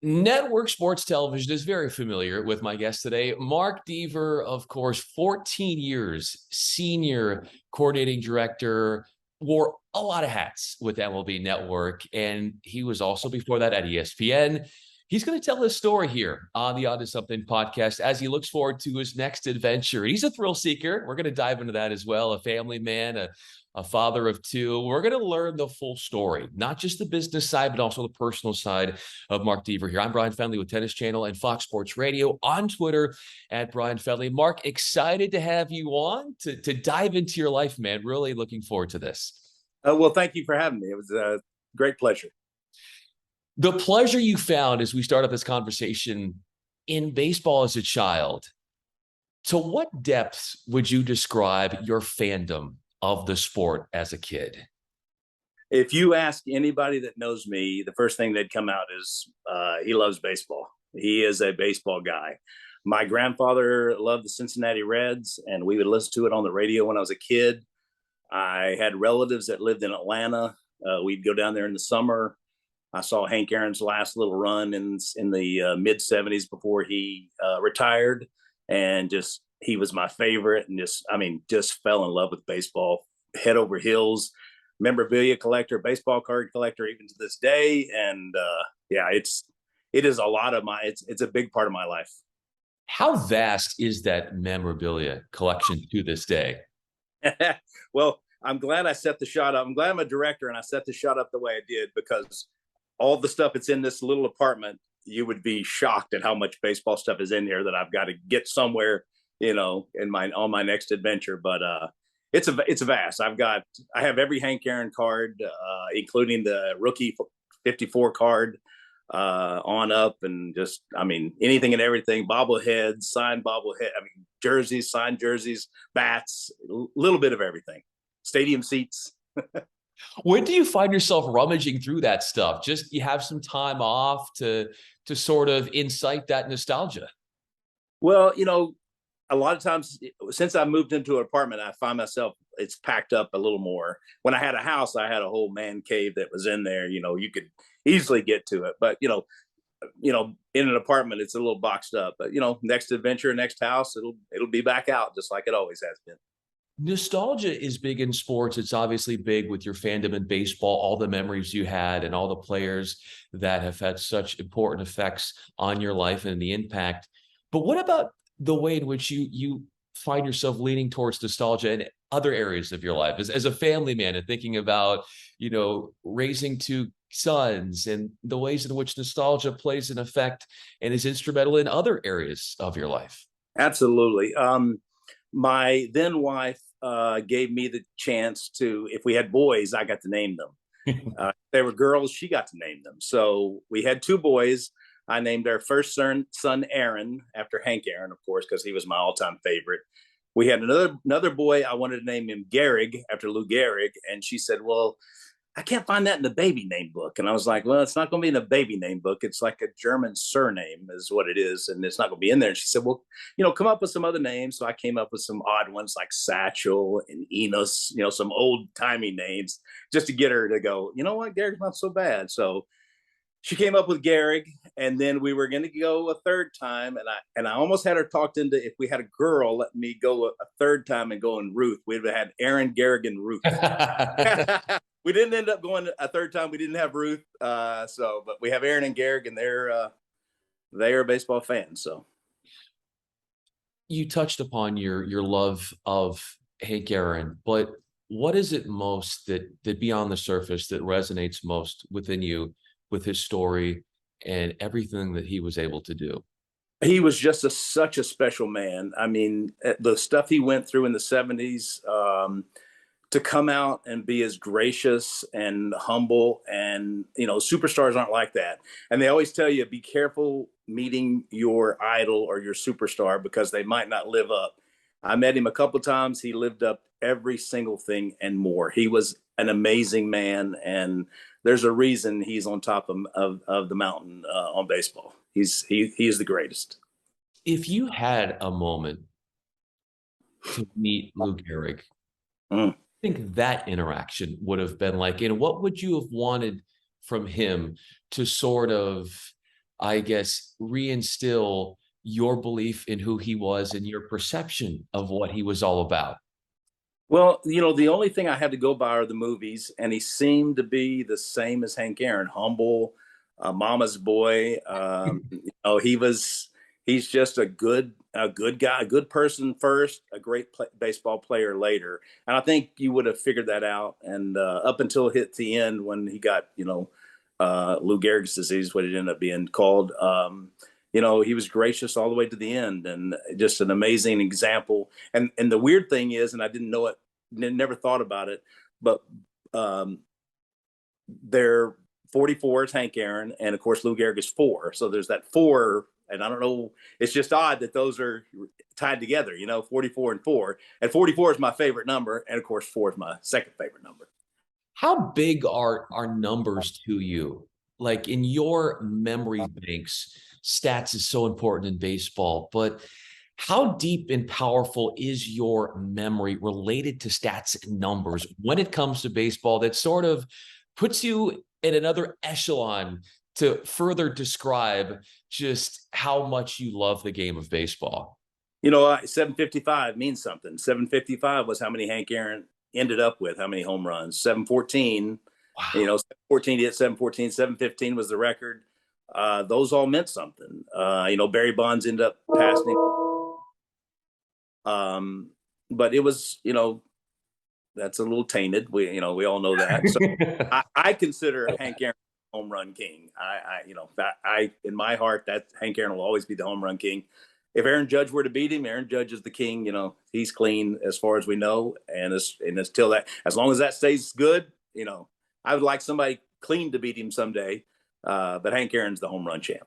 Network sports television is very familiar with my guest today. Mark Deaver, of course, 14 years, senior coordinating director, wore a lot of hats with MLB Network, and he was also before that at ESPN. He's going to tell his story here on the Onto Something podcast as he looks forward to his next adventure. He's a thrill seeker. We're going to dive into that as well. A family man, a father of two. We're going to learn the full story, not just the business side, but also the personal side of Mark Deaver here. I'm Bryan Fenley with Tennis Channel and Fox Sports Radio, on Twitter at Bryan Fenley. Mark, excited to have you on to dive into your life, man. Really looking forward to this. Well, thank you for having me. It was a great pleasure. The pleasure you found as we started this conversation in baseball as a child, to what depths would you describe your fandom of the sport as a kid? If you ask anybody that knows me, the first thing they'd come out is he loves baseball. He is a baseball guy. My grandfather loved the Cincinnati Reds, and we would listen to it on the radio when I was a kid. I had relatives that lived in Atlanta. We'd go down there in the summer. I saw Hank Aaron's last little run in the mid 70s before he retired, and he was my favorite, and just fell in love with baseball, head over heels. Memorabilia collector, baseball card collector, even to this day, and it is a lot of it's a big part of my life. How vast is that memorabilia collection to this day? Well, I'm glad I set the shot up. I'm glad I'm a director and I set the shot up the way I did, because all the stuff that's in this little apartment, you would be shocked at how much baseball stuff is in here that I've got to get somewhere, on my next adventure. But it's a vast. I have every Hank Aaron card, including the rookie 54 card on up, and anything and everything, bobbleheads, signed bobblehead, jerseys, signed jerseys, bats, a little bit of everything, stadium seats. When do you find yourself rummaging through that stuff? Just you have some time off to sort of incite that nostalgia? Well, a lot of times since I moved into an apartment, I find myself, it's packed up a little more. When I had a house, I had a whole man cave that was in there. You could easily get to it, but in an apartment, it's a little boxed up. But next adventure, next house, it'll be back out just like it always has been. Nostalgia is big in sports. It's obviously big with your fandom in baseball, all the memories you had and all the players that have had such important effects on your life and the impact. But what about the way in which you find yourself leaning towards nostalgia in other areas of your life as a family man, and thinking about, raising two sons and the ways in which nostalgia plays an effect and is instrumental in other areas of your life? Absolutely. My then wife gave me the chance to, if we had boys, I got to name them. If they were girls, she got to name them. So we had two boys. I named our first son Aaron, after Hank Aaron, of course, because he was my all-time favorite. We had another boy. I wanted to name him Gehrig, after Lou Gehrig, and she said, "Well, I can't find that in the baby name book." And I was like, "Well, it's not going to be in a baby name book. It's like a German surname is what it is, and it's not going to be in there." And she said, "Well, come up with some other names." So I came up with some odd ones like Satchel and Enos, some old timey names, just to get her to go, "You know what, Gehrig's not so bad." So she came up with Gehrig, and then we were going to go a third time, and I almost had her talked into, if we had a girl, let me go a third time and go in Ruth. We'd have had Aaron, Gehrig, and Ruth. We didn't end up going a third time. We didn't have Ruth, but we have Aaron and Gehrig, and they are baseball fans. So You touched upon your love of Hank Aaron, but what is it most that beyond the surface that resonates most within you with his story and everything that he was able to do? he was just such a special man. The stuff he went through in the 70s, to come out and be as gracious and humble, and superstars aren't like that. And they always tell you, be careful meeting your idol or your superstar, because they might not live up. I met him a couple of times. He lived up every single thing and more. He was an amazing man, and there's a reason he's on top of the mountain on baseball. He is the greatest. If you had a moment to meet Lou Gehrig, Mm. think that interaction would have been like? And what would you have wanted from him to sort of I guess, reinstill your belief in who he was and your perception of what he was all about? Well, the only thing I had to go by are the movies, and he seemed to be the same as Hank Aaron, humble, mama's boy. He's just a good guy, a good person first, a great baseball player later. And I think you would have figured that out. And up until hit the end when he got, Lou Gehrig's disease, what it ended up being called. He was gracious all the way to the end, and just an amazing example. And the weird thing is, and I didn't know it, never thought about it, but um, they're 44 is Hank Aaron, and of course Lou Gehrig is 4. So there's that 4, and I don't know. It's just odd that those are tied together. 44 and 4, and 44 is my favorite number, and of course 4 is my second favorite number. How big are numbers to you? Like in your memory banks, stats is so important in baseball, but how deep and powerful is your memory related to stats and numbers when it comes to baseball that sort of puts you in another echelon to further describe just how much you love the game of baseball? 755 means something. 755 was how many Hank Aaron ended up with, how many home runs. 714, Wow. 714 he hit 714, 715 was the record. Those all meant something. Barry Bonds ended up passing. But it was, that's a little tainted. We all know that. So I consider Hank Aaron home run king. In my heart, that Hank Aaron will always be the home run king. If Aaron Judge were to beat him, Aaron Judge is the king. He's clean as far as we know, and until that, as long as that stays good, I would like somebody clean to beat him someday. But Hank Aaron's the home run champ.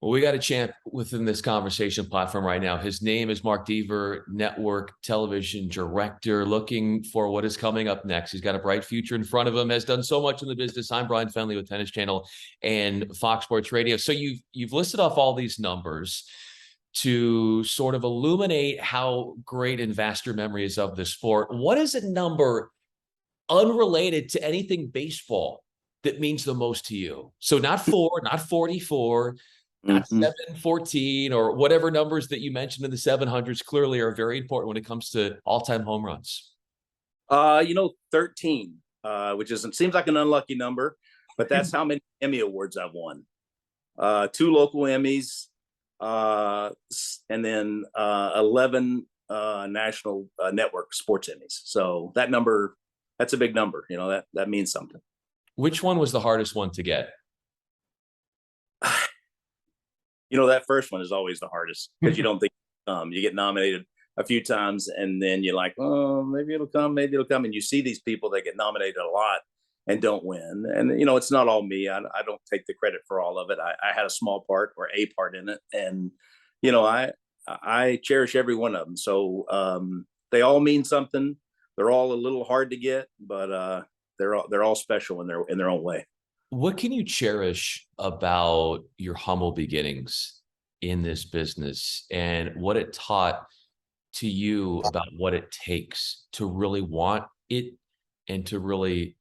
Well, we got a champ within this conversation platform right now. His name is Mark Deaver, network television director, looking for what is coming up next. He's got a bright future in front of him, has done so much in the business. I'm Bryan Fenley with Tennis Channel and Fox Sports Radio. So you've listed off all these numbers to sort of illuminate how great and vast your memory is of the sport. What is a number unrelated to anything baseball that means the most to you? So not 4, not 44, not Mm-hmm. 714, or whatever numbers that you mentioned in the 700s clearly are very important when it comes to all-time home runs. 13, which seems like an unlucky number, but that's how many Emmy Awards I've won. 2 local Emmys, and then 11 national network sports Emmys. So that's a big number. That means something. Which one was the hardest one to get? That first one is always the hardest because you don't think you get nominated a few times, and then you're like, oh, maybe it'll come, and you see these people that get nominated a lot and don't win, and it's not all me. I don't take the credit for all of it. I had a small part or a part in it, and I cherish every one of them. So they all mean something. They're all a little hard to get, but they're all special in their own way. What can you cherish about your humble beginnings in this business and what it taught to you about what it takes to really want it and to really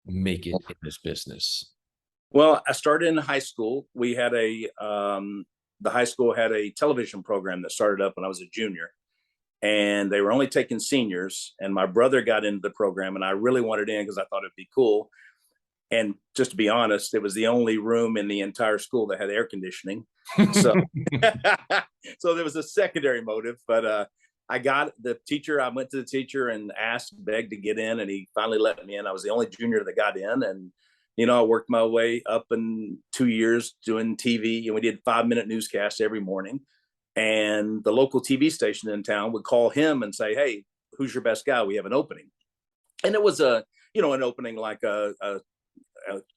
make it in this business? Well, I started in high school. We had the high school had a television program that started up when I was a junior, and they were only taking seniors. And my brother got into the program, and I really wanted in because I thought it'd be cool. And just to be honest, it was the only room in the entire school that had air conditioning. So, so there was a secondary motive, but I got the teacher. I went to the teacher and begged to get in, and he finally let me in. I was the only junior that got in, and I worked my way up in 2 years doing TV, and we did 5-minute newscasts every morning. And the local TV station in town would call him and say, "Hey, who's your best guy? We have an opening." And it was an opening like a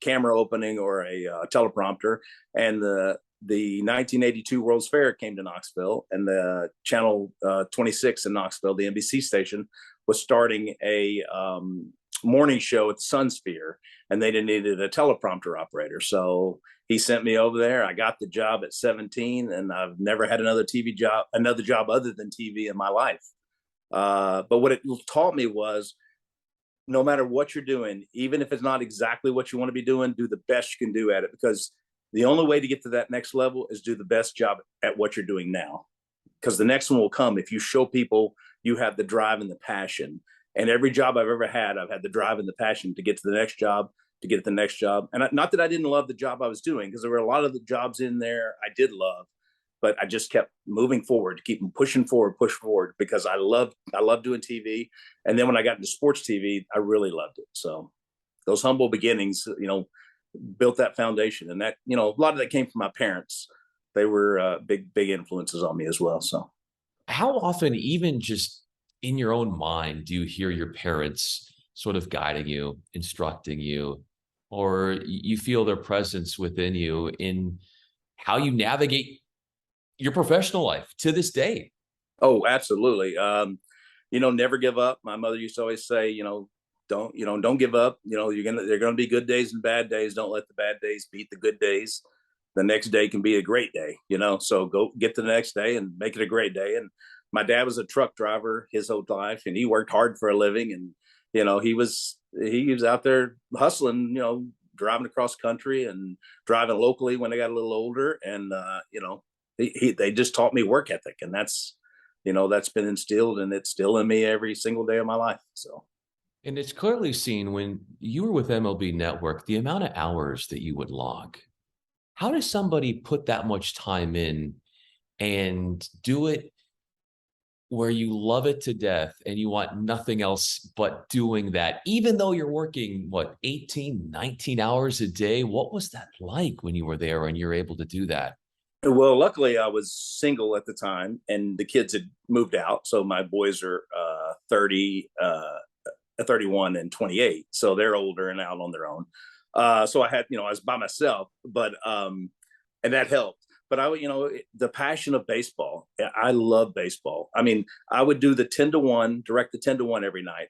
camera opening or a teleprompter. And the 1982 World's Fair came to Knoxville, and the channel 26 in Knoxville, the NBC station, was starting a morning show at the Sun Sphere, and they needed a teleprompter operator. So he sent me over there. I got the job at 17, and I've never had another job other than TV in my life. But what it taught me was, no matter what you're doing, even if it's not exactly what you want to be doing, do the best you can do at it, because The only way to get to that next level is do the best job at what you're doing now, because the next one will come if you show people you have the drive and the passion. And every job I've ever had, I've had the drive and the passion to get to the next job, to get to the next job. And not that I didn't love the job I was doing, because there were a lot of the jobs in there I did love, but I just kept moving forward, keep pushing forward, push forward, because I love doing TV. And then when I got into sports TV, I really loved it. So those humble beginnings, built that foundation. And that, a lot of that came from my parents. They were big influences on me as well. So How often, even just in your own mind, do you hear your parents sort of guiding you, instructing you, or you feel their presence within you in how you navigate your professional life to this day? Oh, absolutely. Never give up. My mother used to always say, don't give up. They're gonna be good days and bad days. Don't let the bad days beat the good days. The next day can be a great day, so go get to the next day and make it a great day. And my dad was a truck driver his whole life, and he worked hard for a living. And, he was out there hustling, driving across country and driving locally when I got a little older. And, they just taught me work ethic, and that's been instilled, and it's still in me every single day of my life. So. And it's clearly seen when you were with MLB Network, the amount of hours that you would log. How does somebody put that much time in and do it where you love it to death and you want nothing else but doing that, even though you're working, 18, 19 hours a day? What was that like when you were there and you're able to do that? Well, luckily I was single at the time, and the kids had moved out. So my boys are 30, 31 and 28. So they're older and out on their own. So I was by myself, but, and that helped. But the passion of baseball, I love baseball. I mean, I would do the 10-1, direct the 10-1 every night,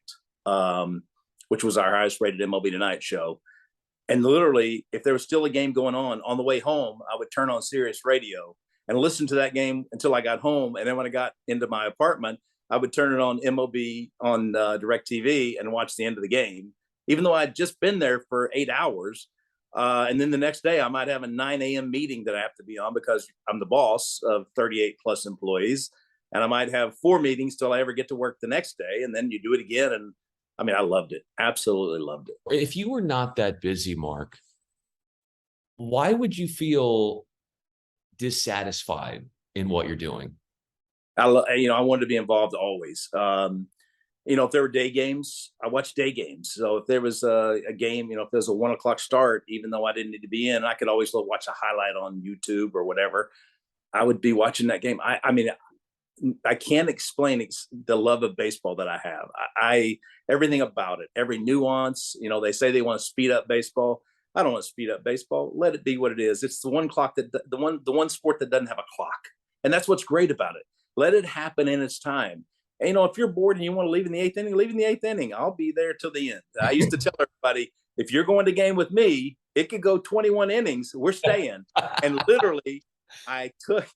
which was our highest rated MLB Tonight show. And literally, if there was still a game going on the way home, I would turn on Sirius radio and listen to that game until I got home. And then when I got into my apartment, I would turn it on MLB on DirecTV and watch the end of the game, even though I'd just been there for 8 hours. And then the next day I might have a 9 a.m. meeting that I have to be on because I'm the boss of 38 plus employees. And I might have 4 meetings till I ever get to work the next day. And then you do it again. And I mean, I loved it. Absolutely loved it. If you were not that busy, Mark, why would you feel dissatisfied in what you're doing? I wanted to be involved always. If there were day games, I watched day games. So if there was a game, if there's a 1 o'clock start, even though I didn't need to be in, I could always watch a highlight on YouTube or whatever. I would be watching that game. I can't explain the love of baseball that I have. Everything about it, every nuance. They say they want to speed up baseball. I don't want to speed up baseball. Let it be what it is. It's the one sport that doesn't have a clock, and that's what's great about it. Let it happen in its time. And, if you're bored and you want to leave in the 8th inning, leave in the 8th inning. I'll be there till the end. I used to tell everybody, if you're going to game with me, it could go 21 innings. We're staying. And literally, I took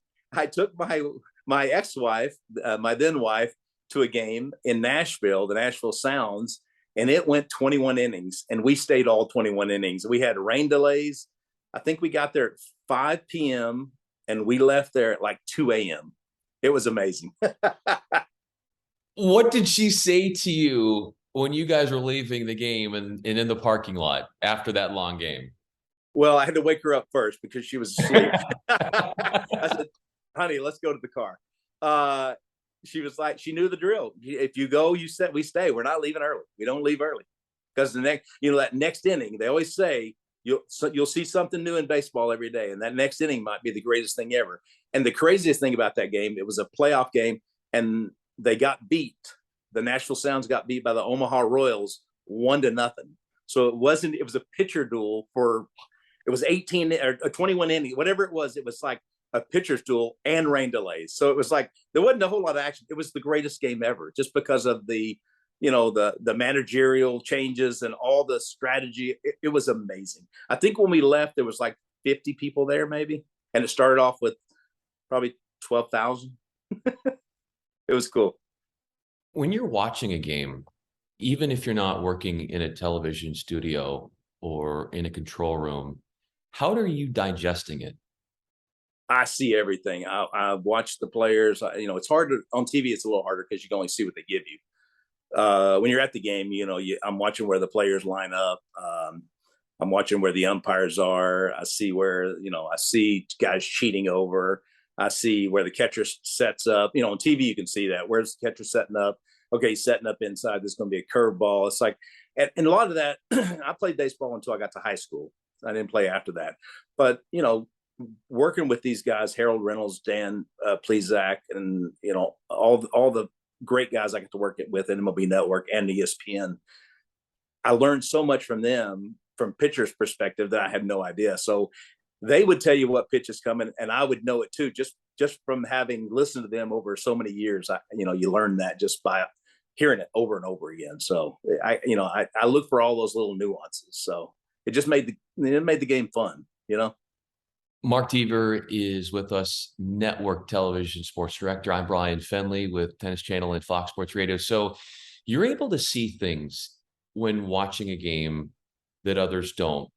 my ex-wife, my then wife, to a game in Nashville, the Nashville Sounds, and it went 21 innings, and we stayed all 21 innings. We had rain delays. I think we got there at 5 p.m., and we left there at like 2 a.m. It was amazing. What did she say to you when you guys were leaving the game and in the parking lot after that long game? Well, I had to wake her up first because she was asleep. I said, honey, let's go to the car. She was like, she knew the drill. If you go, we stay. We're not leaving early. We don't leave early. Because that next inning, they always say, you'll see something new in baseball every day. And that next inning might be the greatest thing ever. And the craziest thing about that game, it was a playoff game, and they got beat. The Nashville Sounds got beat by the Omaha Royals 1-0. So it was a pitcher duel it was 18 or 21 innings, whatever it was. It was like a pitcher's duel and rain delays. So it was like, there wasn't a whole lot of action. It was the greatest game ever, just because of the managerial changes and all the strategy. It was amazing. I think when we left, there was like 50 people there maybe. And it started off with probably 12,000. It was cool. When you're watching a game, even if you're not working in a television studio or in a control room, How are you digesting it? I see everything. I watch the players. It's hard on TV. It's a little harder because you can only see what they give you. When you're at the game, I'm watching where the players line up. I'm watching where the umpires are. I see where, I see guys cheating over. I see where the catcher sets up. On TV, you can see that. Where's the catcher setting up? Okay, he's setting up inside. There's going to be a curveball. It's like, and a lot of that, I played baseball until I got to high school. I didn't play after that. But, working with these guys, Harold Reynolds, Dan Plezak, and, all the great guys I get to work with at MLB Network and ESPN, I learned so much from them from pitcher's perspective that I had no idea. So they would tell you what pitch is coming, and I would know it too, just from having listened to them over so many years. You learn that just by hearing it over and over again. So I look for all those little nuances. So it just made the game fun. Mark Deaver is with us, network television sports director. I'm Bryan Fenley with Tennis Channel and Fox Sports Radio. So you're able to see things when watching a game that others don't.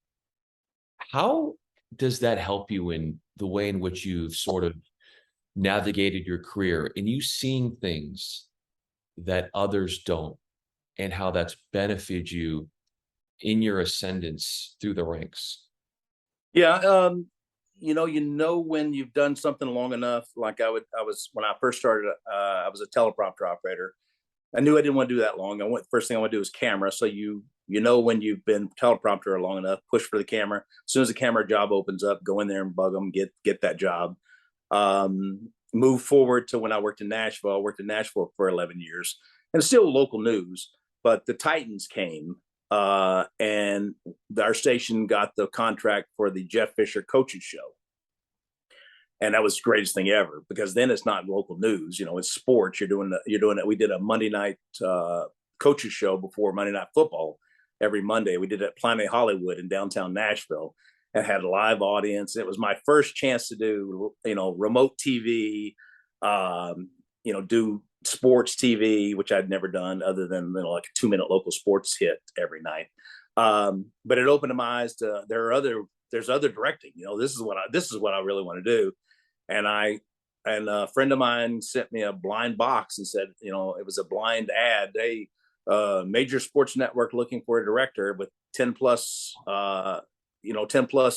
How does that help you in the way in which you've sort of navigated your career and you seeing things that others don't, and how that's benefited you in your ascendance through the ranks? Yeah. When you've done something long enough. Like when I first started, I was a teleprompter operator. I knew I didn't want to do that long. First thing I want to do is camera. So when you've been teleprompter long enough, push for the camera. As soon as the camera job opens up, go in there and bug them, get that job. Move forward to when I worked in Nashville. I worked in Nashville for 11 years, and it's still local news. But the Titans came, and our station got the contract for the Jeff Fisher coaching show. And that was the greatest thing ever, because then it's not local news. It's sports. You're doing it. We did a Monday night coaches show before Monday Night Football every Monday. We did it at Planet Hollywood in downtown Nashville, and had a live audience. It was my first chance to do, remote TV, do sports TV, which I'd never done other than, like a 2-minute local sports hit every night. But it opened my eyes to there's other directing. This is what I really want to do. And a friend of mine sent me a blind box and said, it was a blind ad. Hey, major sports network looking for a director with 10 plus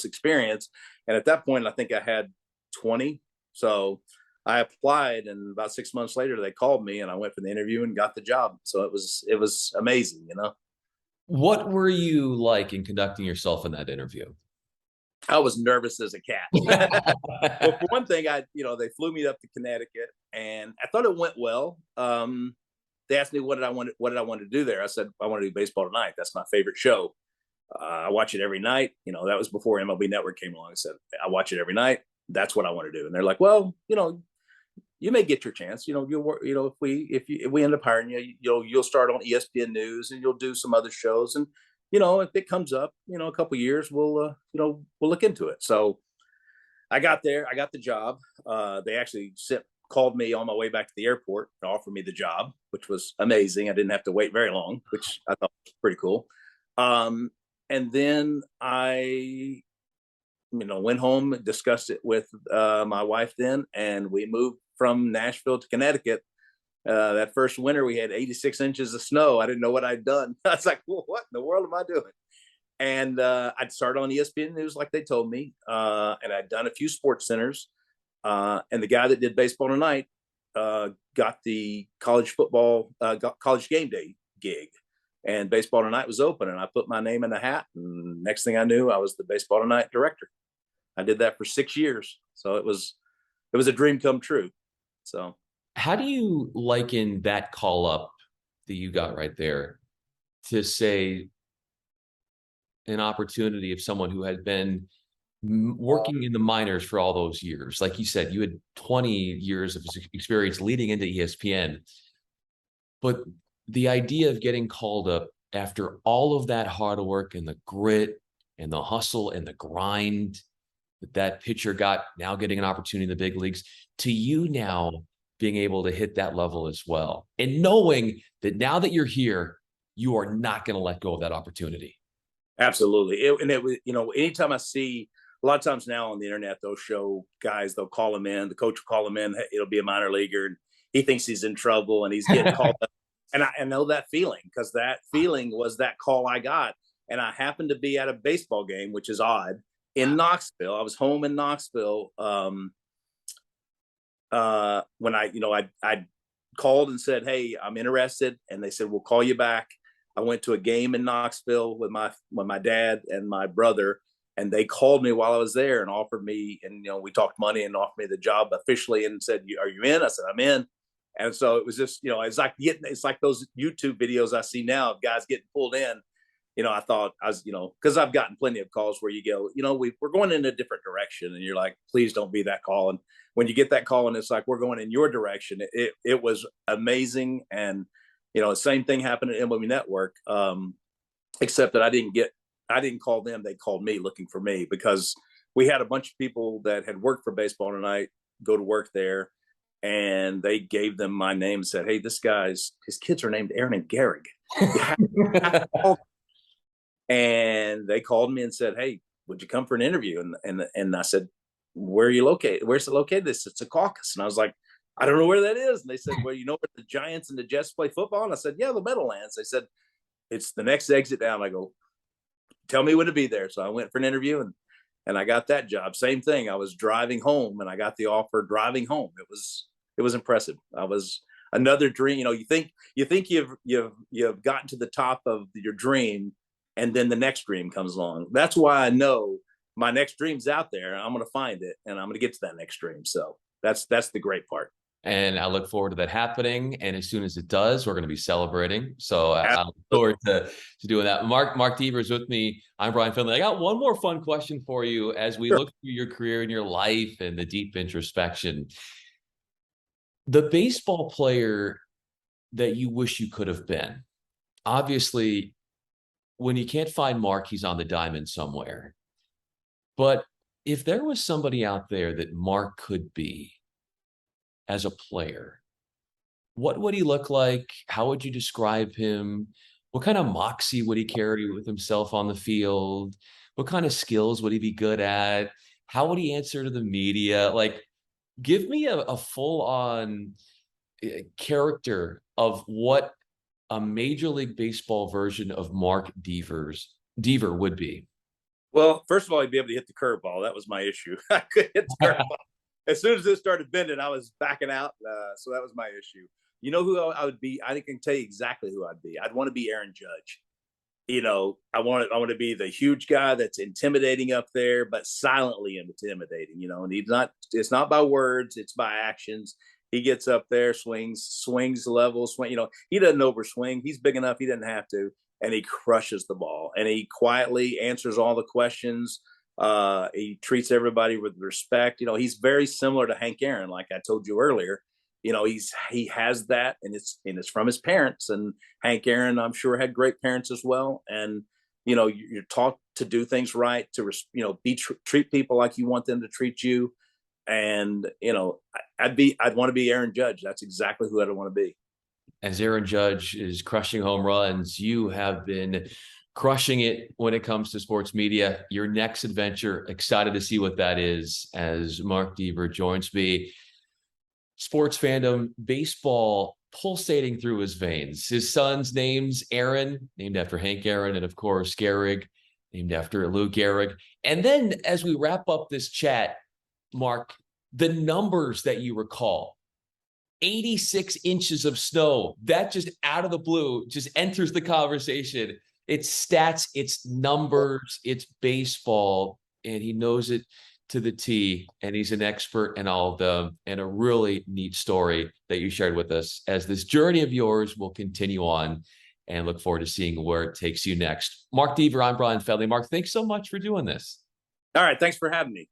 experience. And at that point, I think I had 20. So I applied, and about 6 months later, they called me, and I went for the interview and got the job. So it was amazing. What were you like in conducting yourself in that interview? I was nervous as a cat. Well, for one thing, they flew me up to Connecticut, and I thought it went well. They asked me what did I want to do there. I said, I want to do Baseball Tonight. That's my favorite show. I watch it every night. That was before MLB Network came along. I said, I watch it every night. That's what I want to do. And they're like, well, you may get your chance. If we end up hiring you, you'll start on ESPN News, and you'll do some other shows. And if it comes up, a couple of years, we'll look into it. So I got there. I got the job. They actually called me on my way back to the airport and offered me the job, which was amazing. I didn't have to wait very long, which I thought was pretty cool. And then I, went home and discussed it with my wife then, and we moved from Nashville to Connecticut. That first winter, we had 86 inches of snow. I didn't know what I'd done. I was like, well, what in the world am I doing? And I'd started on ESPN News like they told me, and I'd done a few sports centers. And the guy that did Baseball Tonight got the college game day gig, and Baseball Tonight was open, and I put my name in the hat, and next thing I knew, I was the Baseball Tonight director. I did that for 6 years. So it was a dream come true. So how do you liken that call up that you got right there to, say, an opportunity of someone who had been working in the minors for all those years? Like you said, you had 20 years of experience leading into ESPN, but the idea of getting called up after all of that hard work and the grit and the hustle and the grind that pitcher got, now getting an opportunity in the big leagues, to you now being able to hit that level as well, and knowing that now that you're here, you are not going to let go of that opportunity. Absolutely. And it was, anytime I see a lot of times now on the internet, they'll show guys, they'll call him in, the coach will call him in, it'll be a minor leaguer, and he thinks he's in trouble and he's getting called up. And I know that feeling, because that feeling was that call I got. And I happened to be at a baseball game, which is odd, in Knoxville. I was home in Knoxville when I called and said, hey, I'm interested. And they said, we'll call you back. I went to a game in Knoxville with my dad and my brother, and they called me while I was there and offered me, and we talked money, and offered me the job officially and said, are you in? I said, I'm in. And so it was just, it's like those YouTube videos I see now of guys getting pulled in. I thought I was, because I've gotten plenty of calls where you go, we're going in a different direction, and you're like, please don't be that call. And when you get that call and it's like, we're going in your direction, it was amazing. And the same thing happened at MLB Network, except that I didn't call them. They called me looking for me, because we had a bunch of people that had worked for Baseball Tonight go to work there, and they gave them my name and said, hey, his kids are named Aaron and Gehrig. And they called me and said, hey, would you come for an interview? And I said, where are you located? Where's it located? It's a caucus. And I was like, I don't know where that is. And they said, well, where the Giants and the Jets play football? And I said, yeah, the Meadowlands. They said, it's the next exit down. I go, tell me when to be there. So I went for an interview, and I got that job. Same thing. I was driving home, and I got the offer driving home. It was impressive. I was another dream. You think you've gotten to the top of your dream, and then the next dream comes along. That's why I know my next dream's out there. I'm going to find it, and I'm going to get to that next dream. So that's the great part. And I look forward to that happening. And as soon as it does, we're going to be celebrating. So I look forward to doing that. Mark Deaver is with me. I'm Bryan Fenley. I got one more fun question for you as we look through your career and your life and the deep introspection. The baseball player that you wish you could have been. Obviously, when you can't find Mark, he's on the diamond somewhere. But if there was somebody out there that Mark could be as a player, what would he look like? How would you describe him? What kind of moxie would he carry with himself on the field? What kind of skills would he be good at? How would he answer to the media? Like, give me a full-on character of what a Major League Baseball version of Mark Deaver would be. Well, first of all, he'd be able to hit the curveball. That was my issue. I could hit the curveball. As soon as it started bending, I was backing out. So that was my issue. You know who I would be? I can tell you exactly who I'd be. I'd want to be Aaron Judge. I want to be the huge guy that's intimidating up there, but silently intimidating. And it's not by words, it's by actions. He gets up there, swings level, he doesn't overswing. He's big enough, he doesn't have to. And he crushes the ball, and he quietly answers all the questions. He treats everybody with respect. He's very similar to Hank Aaron, like I told you earlier. He has that, and it's from his parents. And Hank Aaron, I'm sure, had great parents as well. And you're taught to do things right, to treat people like you want them to treat you. And I'd want to be Aaron Judge. That's exactly who I'd want to be. As Aaron Judge is crushing home runs, you have been crushing it when it comes to sports media. Your next adventure, excited to see what that is as Mark Deaver joins me. Sports fandom, baseball pulsating through his veins. His son's name's Aaron, named after Hank Aaron, and of course Gehrig, named after Lou Gehrig. And then as we wrap up this chat, Mark, the numbers that you recall, 86 inches of snow, that just out of the blue just enters the conversation. It's stats, it's numbers, it's baseball, and he knows it to the T, and he's an expert in all of them, and a really neat story that you shared with us as this journey of yours will continue on, and look forward to seeing where it takes you next. Mark Deaver, I'm Bryan Fenley. Mark, thanks so much for doing this. All right, thanks for having me.